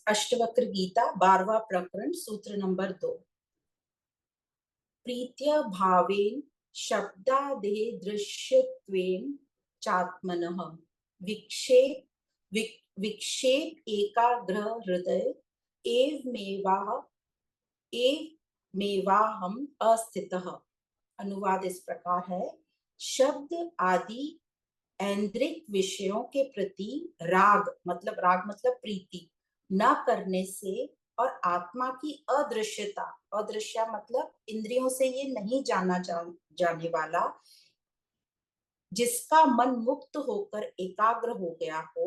अष्टवक्र गीता 12वां प्रकरण सूत्र नंबर 2। प्रीत्य भावेन शब्दादे दृश्यत्वेन चात्मनः विक्षेप विक्षेप एकाग्र हृदय एवमेवाहम अस्थितः। अनुवाद इस प्रकार है। शब्द आदि ऐन्द्रिक विषयों के प्रति राग मतलब प्रीति न करने से और आत्मा की अदृश्यता, अदृश्य मतलब इंद्रियों से ये नहीं जाने वाला, जिसका मन मुक्त होकर एकाग्र हो गया हो,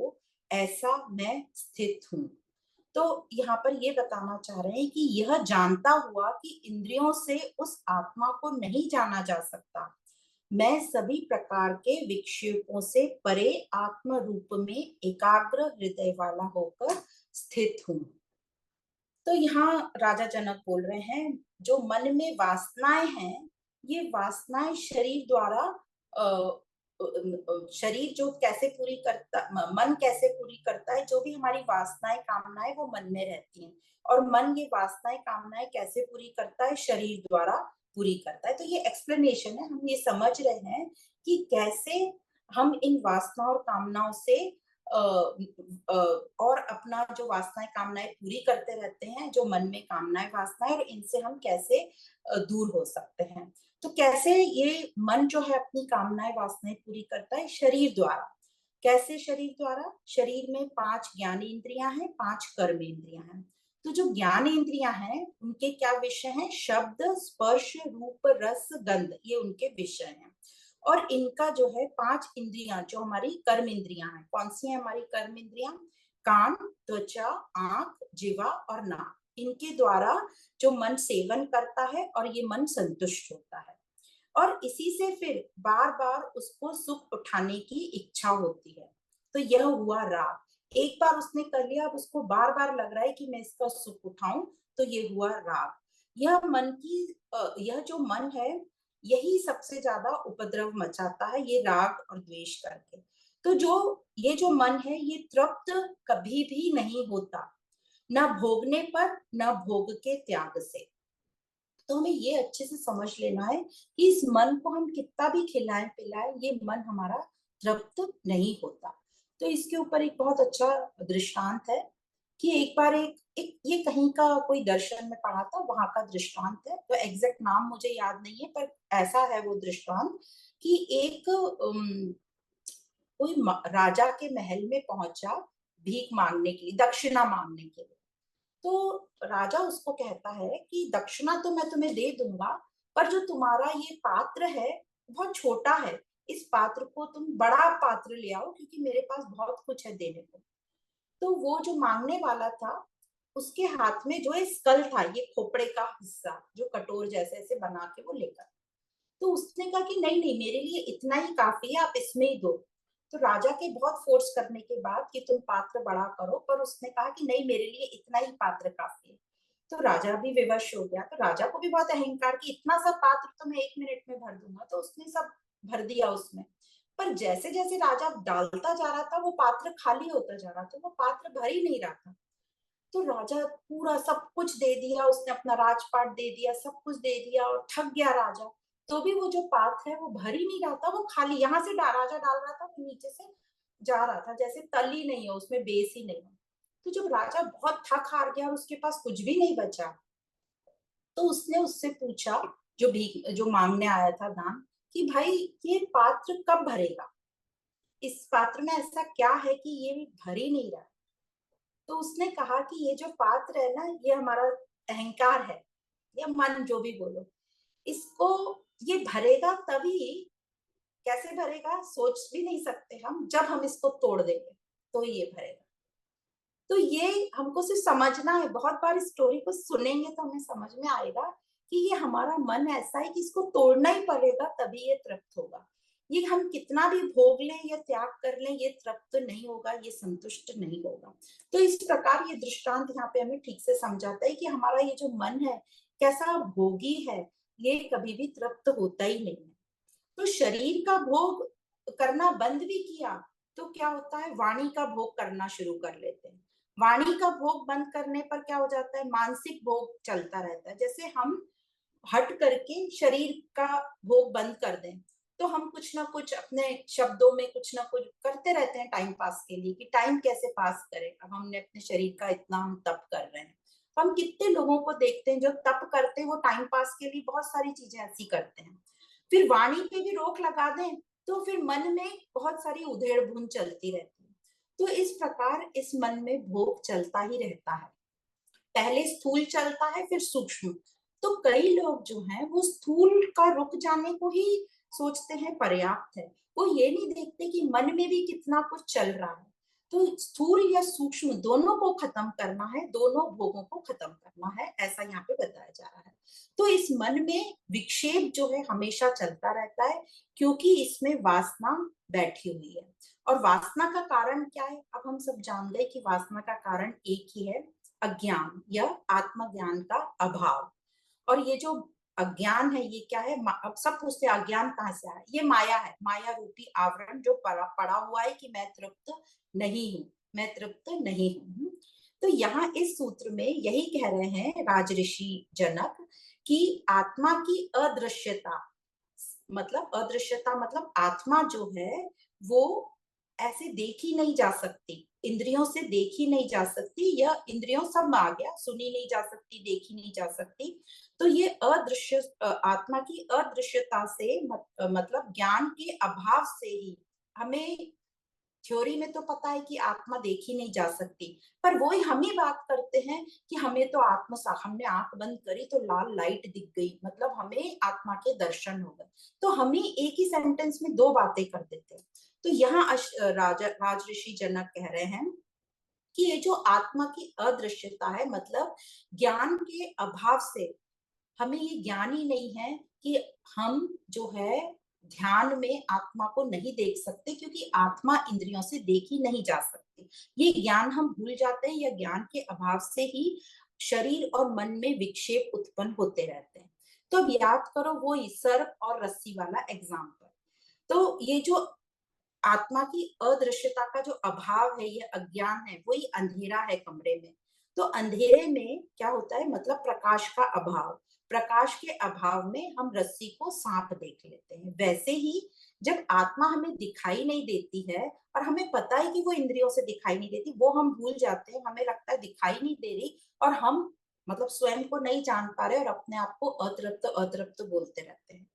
ऐसा मैं स्थित हूँ। तो यहाँ पर ये बताना चाह रहे हैं कि यह जानता हुआ कि इंद्रियों से उस आत्मा को नहीं जाना जा सकता, मैं सभी प्रकार के विक्षेपों से परे आत्म रूप में एकाग्र हृदय वाला होकर स्थित हूँ। तो यहाँ राजा जनक बोल रहे हैं, जो मन में वासनाएं हैं, ये वासनाएं शरीर द्वारा शरीर जो कैसे पूरी करता, मन कैसे पूरी करता है, जो भी हमारी वासनाएं कामनाएं वो मन में रहती हैं, और मन ये वासनाएं कामनाएं कैसे पूरी करता है, शरीर द्वारा पूरी करता है। तो ये एक्सप्लेनेशन है, हम ये समझ रहे हैं कि कैसे हम इन वासना और कामनाओं से और अपना जो वासनाएं कामनाएं पूरी करते रहते हैं, जो मन में कामनाएं वासनाएं, और इनसे हम कैसे दूर हो सकते हैं। तो कैसे ये मन जो है अपनी कामनाएं वासनाएं पूरी करता है, शरीर द्वारा। कैसे शरीर द्वारा? शरीर में 5 ज्ञान इंद्रियां हैं, 5 कर्म इंद्रियां हैं। तो जो ज्ञान इंद्रियां हैं उनके क्या विषय हैं? शब्द, स्पर्श, रूप, रस, गंध, ये उनके विषय हैं। और इनका जो है 5 इंद्रियां जो हमारी कर्म इंद्रियां हैं, कौन सी है हमारी कर्म इंद्रियां? कान, त्वचा, आंख, जीवा और नाक, इनके द्वारा जो मन सेवन करता है और ये मन संतुष्ट होता है, और इसी से फिर बार बार उसको सुख उठाने की इच्छा होती है। तो यह हुआ राग। एक बार उसने कर लिया, अब उसको बार बार लग रहा है कि मैं इसका सुख उठाऊं, तो ये हुआ राग। यह मन की यह जो मन है, यही सबसे ज्यादा उपद्रव मचाता है, ये राग और द्वेष करके। तो ये जो मन है, ये तृप्त कभी भी नहीं होता, न भोगने पर न भोग के त्याग से। तो हमें ये अच्छे से समझ लेना है कि इस मन को हम कितना भी खिलाएं पिलाएं, ये मन हमारा तृप्त नहीं होता। तो इसके ऊपर एक बहुत अच्छा दृष्टांत है कि एक बार एक ये कहीं का कोई दर्शन में पढ़ा था, वहां का दृष्टांत है। तो एग्जैक्ट नाम मुझे याद नहीं है, पर ऐसा है वो दृष्टांत कि एक कोई राजा के महल में पहुंचा भीख मांगने के लिए, दक्षिणा मांगने के लिए। तो राजा उसको कहता है कि दक्षिणा तो मैं तुम्हें दे दूंगा, पर जो तुम्हारा ये पात्र है बहुत छोटा है, इस पात्र को तुम बड़ा पात्र ले आओ, क्योंकि मेरे पास बहुत कुछ है देने को। तो वो जो मांगने वाला था, उसके हाथ में जो है स्कल था, ये खोपड़े का हिस्सा जो कटोर जैसे ऐसे बना के वो लेकर। तो उसने कहा कि नहीं नहीं, मेरे लिए इतना ही काफी है, आप इसमें ही दो। तो राजा के बहुत फोर्स करने के बाद कि तुम पात्र बड़ा करो, पर उसने कहा कि नहीं, मेरे लिए इतना ही पात्र काफी है। तो राजा भी विवश हो गया। तो राजा को भी बहुत अहंकार कि इतना सब पात्र तो मैं 1 मिनट में भर दूंगा, तो उसने सब भर दिया उसमें। पर जैसे जैसे राजा डालता जा रहा था, वो पात्र खाली होता जा रहा था, वो पात्र भर ही नहीं रहा था। तो राजा पूरा सब कुछ दे दिया, उसने अपना राजपाट दे दिया, सब कुछ दे दिया, और थक गया राजा। तो भी वो जो पात्र है वो भर ही नहीं रहा था, वो खाली, यहाँ से राजा डाल रहा था, वो नीचे से जा रहा था, जैसे तल ही नहीं है उसमें, बेस ही नहीं है। तो जब राजा बहुत थक हार गया और उसके पास कुछ भी नहीं बचा, तो उसने उससे पूछा, जो मांगने आया था दान, कि भाई ये पात्र कब भरेगा? इस पात्र में ऐसा क्या है कि ये भर ही नहीं रहा? तो उसने कहा कि ये जो पात्र है ना, ये हमारा अहंकार है, या मन, जो भी बोलो, इसको ये भरेगा तभी। कैसे भरेगा सोच भी नहीं सकते हम, जब हम इसको तोड़ देंगे तो ये भरेगा। तो ये हमको सिर्फ समझना है, बहुत बार इस स्टोरी को सुनेंगे तो हमें समझ में आएगा कि ये हमारा मन ऐसा है कि इसको तोड़ना ही पड़ेगा, तभी ये तृप्त होगा। ये हम कितना भी भोग लें या त्याग कर लें, ये तृप्त नहीं होगा, ये संतुष्ट नहीं होगा। तो इस प्रकार ये दृष्टांत यहाँ पे हमें ठीक से समझाता है कि हमारा ये जो मन है कैसा भोगी है, ये कभी भी तृप्त होता ही नहीं है। तो शरीर का भोग करना बंद भी किया तो क्या होता है, वाणी का भोग करना शुरू कर लेते हैं। वाणी का भोग बंद करने पर क्या हो जाता है, मानसिक भोग चलता रहता है। जैसे हम हट करके शरीर का भोग बंद कर दें, तो हम कुछ ना कुछ अपने शब्दों में कुछ ना कुछ करते रहते हैं टाइम पास के लिए, कि टाइम कैसे पास करें। अब हमने अपने शरीर का इतना हम तप कर रहे हैं, तो हम कितने लोगों को देखते हैं जो तप करते हैं, वो टाइम पास के लिए बहुत सारी चीजें ऐसी करते हैं। फिर वाणी पे भी रोक लगा दें, तो फिर मन में बहुत सारी उधेड़ बुन चलती रहती है। तो इस प्रकार इस मन में भोग चलता ही रहता है। पहले स्थूल चलता है, फिर सूक्ष्म। तो कई लोग जो हैं वो स्थूल का रुक जाने को ही सोचते हैं पर्याप्त है। वो ये नहीं देखते कि मन में भी कितना कुछ चल रहा है। तो स्थूल या सूक्ष्म दोनों को खत्म करना है, दोनों भोगों को खत्म करना है, ऐसा यहाँ पे बताया जा रहा है। तो इस मन में विक्षेप जो है हमेशा चलता रहता है, क्योंकि इसमें वासना बैठी हुई है। और वासना का कारण क्या है, अब हम सब जान गए कि वासना का कारण एक ही है, अज्ञान या आत्मज्ञान का अभाव। और ये जो अज्ञान है ये क्या है, अब सब पूछते हैं अज्ञान कहाँ से आया, ये माया है, माया रूपी आवरण जो पड़ा हुआ है कि मैं तृप्त नहीं हूं, मैं तृप्त नहीं हूं। तो यहाँ इस सूत्र में यही कह रहे हैं राजऋषि जनक कि आत्मा की अदृश्यता, मतलब अदृश्यता मतलब आत्मा जो है वो ऐसे देखी नहीं जा सकती, इंद्रियों से देखी नहीं जा सकती, या इंद्रियों सब में आ गया, सुनी नहीं जा सकती, देखी नहीं जा सकती। तो ये अदृश्य आत्मा की अदृश्यता से मतलब ज्ञान के अभाव से ही हमें, थ्योरी में तो पता है कि आत्मा देखी नहीं जा सकती, पर वो ही हम ही बात करते हैं कि हमें तो आत्मा सा, हमने आंख बंद करी तो लाल लाइट दिख गई, मतलब हमें आत्मा के दर्शन हो गए। तो हम ही एक ही सेंटेंस में दो बातें कर देते हैं। तो यहाँ राजऋषि जनक कह रहे हैं कि ये जो आत्मा की अदृश्यता है, मतलब ज्ञान के अभाव से हमें ये ज्ञान ही नहीं है कि हम जो है ध्यान में आत्मा को नहीं देख सकते, क्योंकि आत्मा इंद्रियों से देखी नहीं जा सकती। ये ज्ञान हम भूल जाते हैं, या ज्ञान के अभाव से ही शरीर और मन में विक्षेप उत्पन्न होते रहते हैं। तो अब याद करो वो सर्प और रस्सी वाला एग्जाम्पल। तो ये जो आत्मा की अदृश्यता का जो अभाव है, ये अज्ञान है, वही अंधेरा है कमरे में। तो अंधेरे में क्या होता है, मतलब प्रकाश का अभाव। प्रकाश के अभाव में हम रस्सी को सांप देख लेते हैं। वैसे ही जब आत्मा हमें दिखाई नहीं देती है, और हमें पता है कि वो इंद्रियों से दिखाई नहीं देती, वो हम भूल जाते हैं, हमें लगता है दिखाई नहीं दे रही, और हम मतलब स्वयं को नहीं जान पा रहे और अपने आप को अतृप्त अतृप्त बोलते रहते हैं।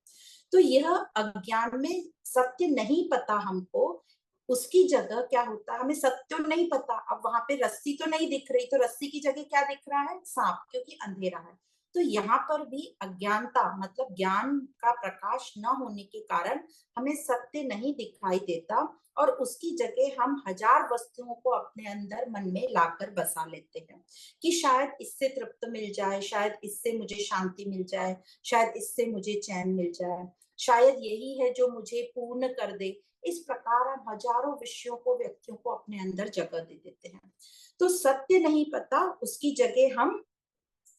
तो यह अज्ञान में सत्य नहीं पता हमको, उसकी जगह क्या होता है, हमें सत्य नहीं पता, अब वहां पे रस्सी तो नहीं दिख रही, तो रस्सी की जगह क्या दिख रहा है, सांप, क्योंकि अंधेरा है। तो यहाँ पर भी अज्ञानता मतलब ज्ञान का प्रकाश न होने के कारण हमें सत्य नहीं दिखाई देता, और उसकी जगह हम हजार वस्तुओं को अपने अंदर मन में लाकर बसा लेते हैं कि शायद इससे तृप्त मिल जाए, शायद इससे मुझे शांति मिल जाए, शायद इससे मुझे चैन मिल जाए, शायद यही है जो मुझे पूर्ण कर दे। इस प्रकार हम हजारों विषयों को, व्यक्तियों को अपने अंदर जगह दे देते हैं। तो सत्य नहीं पता, उसकी जगह हम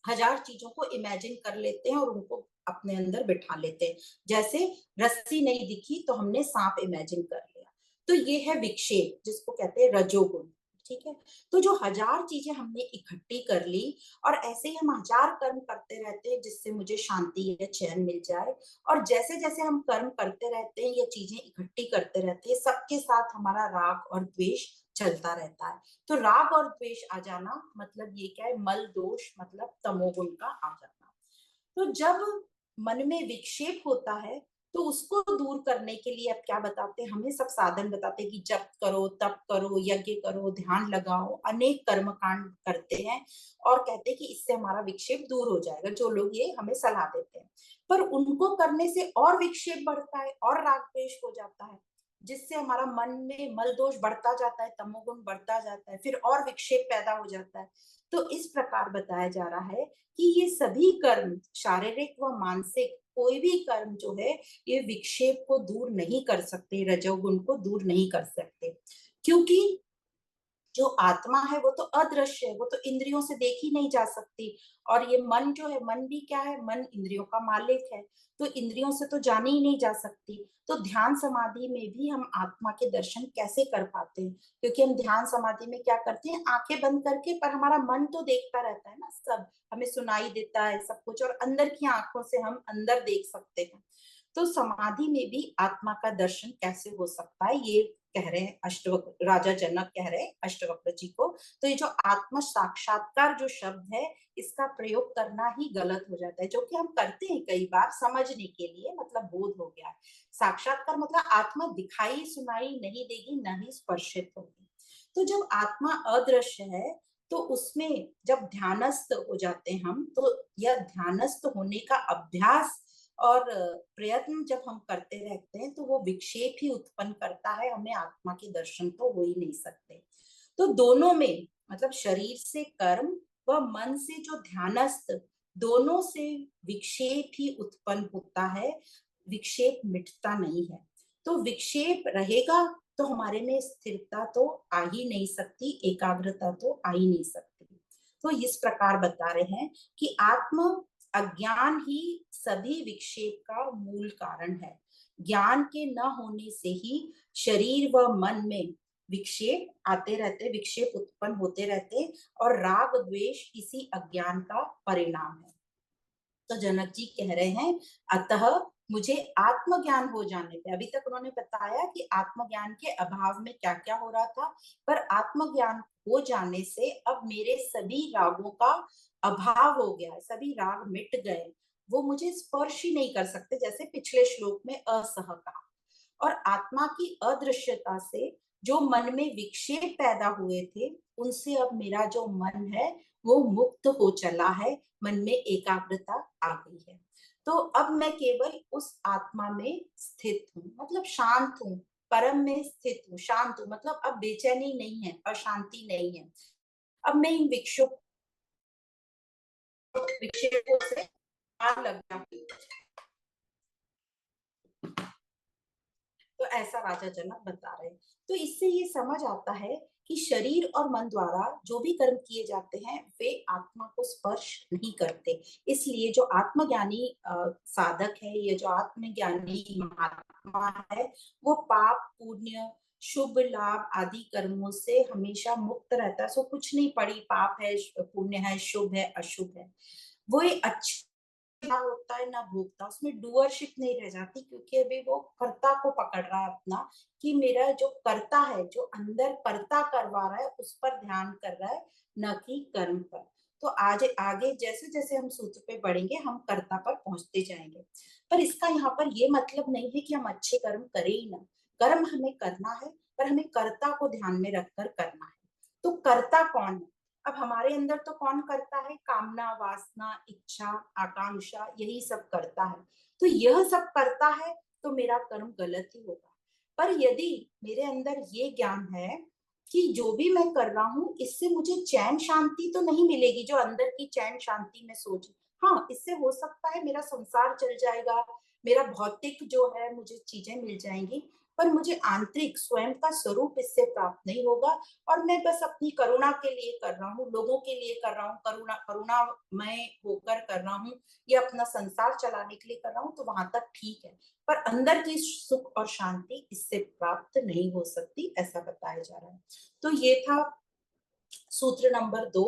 हजार चीजों को इमेजिन कर लेते हैं और उनको अपने अंदर बिठा लेते हैं। जैसे रस्सी नहीं दिखी तो हमने सांप इमेजिन कर लिया। तो ये है विक्षेप, जिसको कहते हैं रजोगुण। ठीक है। तो जो हजार चीजें हमने इकट्ठी कर ली, और ऐसे ही हम हजार कर्म करते रहते हैं जिससे मुझे शांति या चैन मिल जाए, और जैसे जैसे हम कर्म करते रहते हैं या चीजें इकट्ठी करते रहते हैं, सबके साथ हमारा राग और द्वेष चलता रहता है। तो राग और द्वेष आ जाना मतलब ये क्या है, मल दोष मतलब तमोगुण का आ जाना। तो जब मन में विक्षेप होता है, तो उसको दूर करने के लिए अब क्या बताते हैं, हमें सब साधन बताते हैं कि जप करो, तप करो, यज्ञ करो, ध्यान लगाओ, अनेक कर्म कांड करते हैं, और कहते हैं कि इससे हमारा विक्षेप दूर हो जाएगा। जो लोग ये हमें सलाह देते हैं, पर उनको करने से और विक्षेप बढ़ता है और राग द्वेष हो जाता है, जिससे हमारा मन में मल दोष बढ़ता जाता है, तमोगुण बढ़ता जाता है, फिर और विक्षेप पैदा हो जाता है। तो इस प्रकार बताया जा रहा है कि ये सभी कर्म, शारीरिक व मानसिक कोई भी कर्म जो है, ये विक्षेप को दूर नहीं कर सकते, रजोगुण को दूर नहीं कर सकते। क्योंकि जो आत्मा है वो तो अदृश्य है, वो तो इंद्रियों से देखी नहीं जा सकती। और ये मन जो है, मन भी क्या है, मन इंद्रियों का मालिक है, तो इंद्रियों से तो जानी ही नहीं जा सकती। तो ध्यान समाधि में भी हम आत्मा के दर्शन कैसे कर पाते हैं? क्योंकि हम ध्यान समाधि में क्या करते हैं, आंखें बंद करके, पर हमारा मन तो देखता रहता है ना, सब हमें सुनाई देता है सब कुछ, और अंदर की आंखों से हम अंदर देख सकते हैं। तो समाधि में भी आत्मा का दर्शन कैसे हो सकता है, ये कह रहे हैं अष्टवक्र, राजा जनक कह रहे हैं अष्टवक्र जी को। तो ये जो आत्म साक्षात्कार जो शब्द है, इसका प्रयोग करना ही गलत हो जाता है, जो कि हम करते हैं कई बार समझने के लिए, मतलब बोध हो गया है। साक्षात्कार मतलब आत्मा दिखाई सुनाई नहीं देगी, न ही स्पर्शित होगी। तो जब आत्मा अदृश्य है, तो उसमें जब ध्यानस्थ हो जाते हैं हम, तो यह ध्यानस्थ होने का अभ्यास और प्रयत्न जब हम करते रहते हैं, तो वो विक्षेप ही उत्पन्न करता है, हमें आत्मा के दर्शन तो हो ही नहीं सकते। तो दोनों में, मतलब शरीर से कर्म व मन से जो ध्यानस्थ, दोनों से विक्षेप ही उत्पन्न होता है, विक्षेप मिटता नहीं है। तो विक्षेप रहेगा तो हमारे में स्थिरता तो आ ही नहीं सकती, एकाग्रता तो आ ही नहीं सकती। तो इस प्रकार बता रहे हैं कि आत्म अज्ञान ही सभी विक्षेप का मूल कारण है। ज्ञान के न होने से ही शरीर व मन में विक्षेप आते रहते, विक्षेप उत्पन्न होते रहते, और राग द्वेष इसी अज्ञान का परिणाम है। तो जनक जी कह रहे हैं, अतः मुझे आत्मज्ञान हो जाने पे, अभी तक उन्होंने बताया कि आत्मज्ञान के अभाव में क्या क्या हो रहा था, पर आत्मज्ञान हो जाने से अब मेरे सभी रागों का अभाव हो गया है, सभी राग मिट गए, वो मुझे स्पर्श ही नहीं कर सकते, जैसे पिछले श्लोक में असह कहा। और आत्मा की अदृश्यता से जो मन में विक्षेप पैदा हुए थे, उनसे अब मेरा जो मन है वो मुक्त हो चला है, मन में एकाग्रता आ गई है। तो अब मैं केवल उस आत्मा में स्थित हूँ, मतलब शांत हूँ, परम में स्थित हूँ, शांत हूँ, मतलब अब बेचैनी नहीं है, अशांति नहीं है। अब मैं इन विक्षेपों से पार लग जाऊंगी। तो ऐसा राजा जनक बता रहे हैं। तो इससे ये समझ आता है कि शरीर और मन द्वारा जो भी कर्म किए जाते हैं, वे आत्मा को स्पर्श नहीं करते। इसलिए जो आत्मज्ञानी साधक है, ये जो आत्मज्ञानी महात्मा है, वो पाप पुण्य शुभ लाभ आदि कर्मों से हमेशा मुक्त रहता है। सो कुछ नहीं पड़ी, पाप है पुण्य है शुभ है अशुभ है, वो एक अच्छी ना होता है ना भोगता, उसमें डूअरशिप नहीं रह जाती, क्योंकि अभी वो कर्ता को पकड़ रहा है अपना, कि मेरा जो कर्ता है, जो अंदर कर्ता करवा रहा है, उस पर ध्यान कर रहा है, न कि कर्म पर। तो आज आगे जैसे जैसे हम सूत्र पे बढ़ेंगे, हम कर्ता पर पहुंचते जाएंगे। पर इसका यहाँ पर ये मतलब नहीं है कि हम अच्छे कर्म करें ही ना, कर्म हमें करना है, पर हमें कर्ता को ध्यान में रखकर करना है। तो कर्ता कौन है? अब हमारे अंदर तो कौन करता है, कामना वासना इच्छा आकांक्षा, यही सब करता है। तो यह सब करता है, तो मेरा कर्म गलत ही होगा। पर यदि मेरे अंदर ये ज्ञान है कि जो भी मैं कर रहा हूँ, इससे मुझे चैन शांति तो नहीं मिलेगी, जो अंदर की चैन शांति में सोच, हाँ इससे हो सकता है मेरा संसार चल जाएगा, मेरा भौतिक जो है मुझे चीजें मिल जाएंगी, पर मुझे आंतरिक स्वयं का स्वरूप इससे प्राप्त नहीं होगा। और मैं बस अपनी करुणा के लिए कर रहा हूँ, लोगों के लिए कर रहा हूँ, करुणामय होकर कर रहा हूँ, या अपना संसार चलाने के लिए कर रहा हूँ, तो वहां तक ठीक है। पर अंदर की सुख और शांति इससे प्राप्त नहीं हो सकती, ऐसा बताया जा रहा है। तो ये था सूत्र नंबर 2।